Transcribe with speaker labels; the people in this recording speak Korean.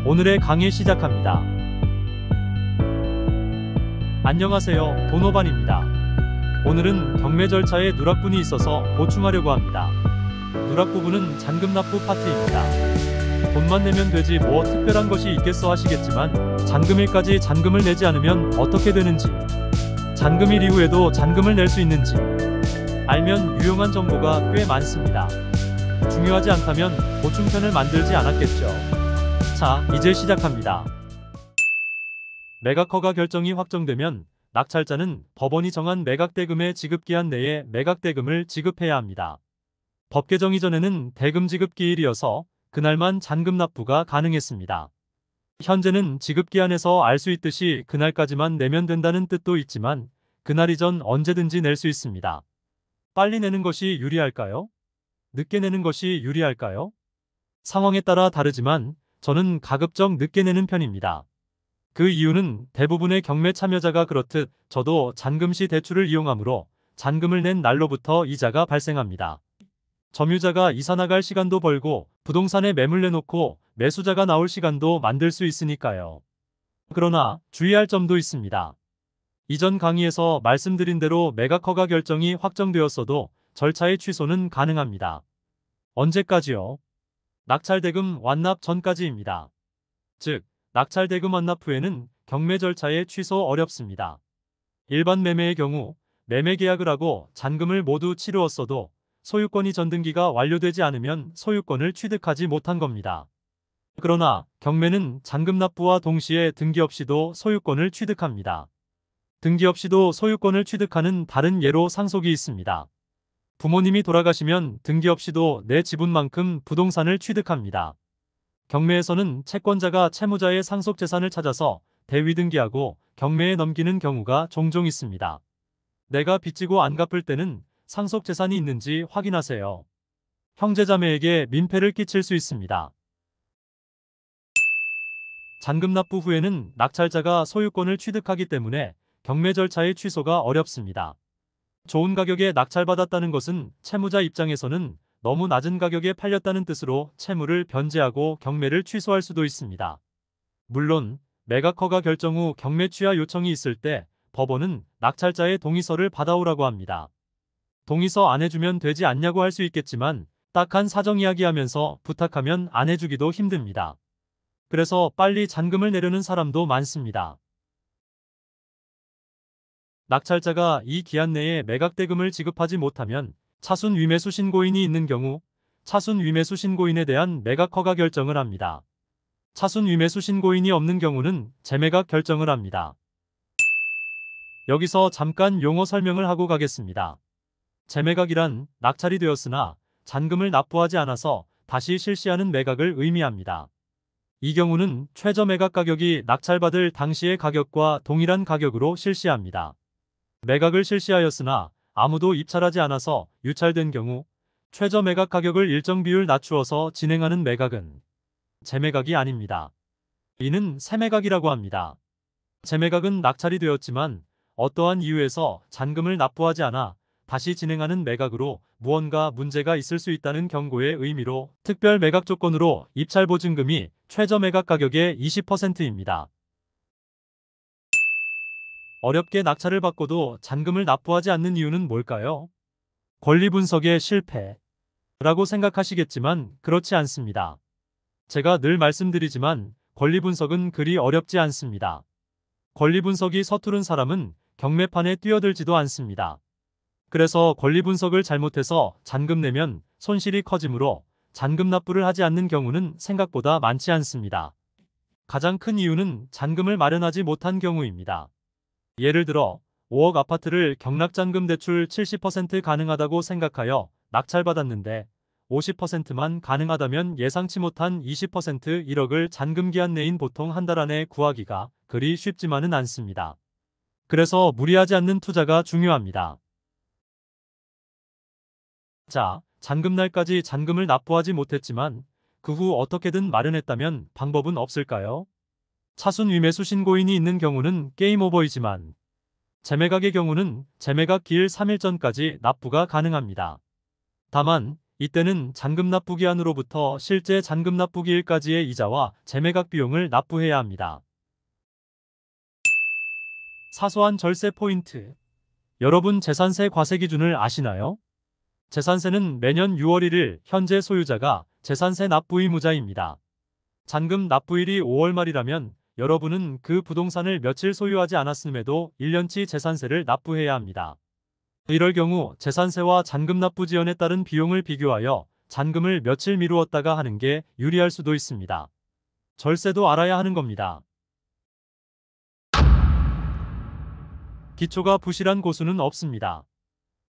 Speaker 1: 오늘의 강의 시작합니다. 안녕하세요, 도노반입니다. 오늘은 경매 절차에 누락분이 있어서 보충하려고 합니다. 누락 부분은 잔금 납부 파트입니다. 돈만 내면 되지 뭐 특별한 것이 있겠어 하시겠지만 잔금일까지 잔금을 내지 않으면 어떻게 되는지, 잔금일 이후에도 잔금을 낼 수 있는지 알면 유용한 정보가 꽤 많습니다. 중요하지 않다면 보충편을 만들지 않았겠죠. 자, 이제 시작합니다. 매각허가 결정이 확정되면 낙찰자는 법원이 정한 매각대금의 지급기한 내에 매각대금을 지급해야 합니다. 법 개정 이전에는 대금 지급기일이어서 그날만 잔금 납부가 가능했습니다. 현재는 지급기한에서 알 수 있듯이 그날까지만 내면 된다는 뜻도 있지만 그날 이전 언제든지 낼 수 있습니다. 빨리 내는 것이 유리할까요? 늦게 내는 것이 유리할까요? 상황에 따라 다르지만 저는 가급적 늦게 내는 편입니다. 그 이유는 대부분의 경매 참여자가 그렇듯 저도 잔금 시 대출을 이용하므로 잔금을 낸 날로부터 이자가 발생합니다. 점유자가 이사 나갈 시간도 벌고 부동산에 매물 내놓고 매수자가 나올 시간도 만들 수 있으니까요. 그러나 주의할 점도 있습니다. 이전 강의에서 말씀드린 대로 매각허가 결정이 확정되었어도 절차의 취소는 가능합니다. 언제까지요? 낙찰대금 완납 전까지입니다. 즉, 낙찰대금 완납 후에는 경매 절차의 취소 어렵습니다. 일반 매매의 경우 매매 계약을 하고 잔금을 모두 치루었어도 소유권이 전등기가 완료되지 않으면 소유권을 취득하지 못한 겁니다. 그러나 경매는 잔금 납부와 동시에 등기 없이도 소유권을 취득합니다. 등기 없이도 소유권을 취득하는 다른 예로 상속이 있습니다. 부모님이 돌아가시면 등기 없이도 내 지분만큼 부동산을 취득합니다. 경매에서는 채권자가 채무자의 상속재산을 찾아서 대위등기하고 경매에 넘기는 경우가 종종 있습니다. 내가 빚지고 안 갚을 때는 상속재산이 있는지 확인하세요. 형제자매에게 민폐를 끼칠 수 있습니다. 잔금 납부 후에는 낙찰자가 소유권을 취득하기 때문에 경매 절차의 취소가 어렵습니다. 좋은 가격에 낙찰받았다는 것은 채무자 입장에서는 너무 낮은 가격에 팔렸다는 뜻으로 채무를 변제하고 경매를 취소할 수도 있습니다. 물론 매각허가 결정 후 경매 취하 요청이 있을 때 법원은 낙찰자의 동의서를 받아오라고 합니다. 동의서 안 해주면 되지 않냐고 할 수 있겠지만 딱한 사정 이야기하면서 부탁하면 안 해주기도 힘듭니다. 그래서 빨리 잔금을 내려는 사람도 많습니다. 낙찰자가 이 기한 내에 매각대금을 지급하지 못하면 차순 위매수 신고인이 있는 경우 차순 위매수 신고인에 대한 매각허가 결정을 합니다. 차순 위매수 신고인이 없는 경우는 재매각 결정을 합니다. 여기서 잠깐 용어 설명을 하고 가겠습니다. 재매각이란 낙찰이 되었으나 잔금을 납부하지 않아서 다시 실시하는 매각을 의미합니다. 이 경우는 최저 매각 가격이 낙찰받을 당시의 가격과 동일한 가격으로 실시합니다. 매각을 실시하였으나 아무도 입찰하지 않아서 유찰된 경우 최저 매각 가격을 일정 비율 낮추어서 진행하는 매각은 재매각이 아닙니다. 이는 새매각이라고 합니다. 재매각은 낙찰이 되었지만 어떠한 이유에서 잔금을 납부하지 않아 다시 진행하는 매각으로 무언가 문제가 있을 수 있다는 경고의 의미로 특별 매각 조건으로 입찰 보증금이 최저 매각 가격의 20%입니다. 어렵게 낙찰을 받고도 잔금을 납부하지 않는 이유는 뭘까요? 권리 분석의 실패라고 생각하시겠지만 그렇지 않습니다. 제가 늘 말씀드리지만 권리 분석은 그리 어렵지 않습니다. 권리 분석이 서투른 사람은 경매판에 뛰어들지도 않습니다. 그래서 권리 분석을 잘못해서 잔금 내면 손실이 커지므로 잔금 납부를 하지 않는 경우는 생각보다 많지 않습니다. 가장 큰 이유는 잔금을 마련하지 못한 경우입니다. 예를 들어 5억 아파트를 경락잔금 대출 70% 가능하다고 생각하여 낙찰받았는데 50%만 가능하다면 예상치 못한 20% 1억을 잔금 기한 내인 보통 한 달 안에 구하기가 그리 쉽지만은 않습니다. 그래서 무리하지 않는 투자가 중요합니다. 자, 잔금날까지 잔금을 납부하지 못했지만 그 후 어떻게든 마련했다면 방법은 없을까요? 차순 위매수 신고인이 있는 경우는 게임 오버이지만 재매각의 경우는 재매각 기일 3일 전까지 납부가 가능합니다. 다만 이때는 잔금 납부기한으로부터 실제 잔금 납부기일까지의 이자와 재매각 비용을 납부해야 합니다. 사소한 절세 포인트. 여러분 재산세 과세 기준을 아시나요? 재산세는 매년 6월 1일 현재 소유자가 재산세 납부 의무자입니다. 잔금 납부일이 5월 말이라면 여러분은 그 부동산을 며칠 소유하지 않았음에도 1년치 재산세를 납부해야 합니다. 이럴 경우 재산세와 잔금 납부 지연에 따른 비용을 비교하여 잔금을 며칠 미루었다가 하는 게 유리할 수도 있습니다. 절세도 알아야 하는 겁니다. 기초가 부실한 고수는 없습니다.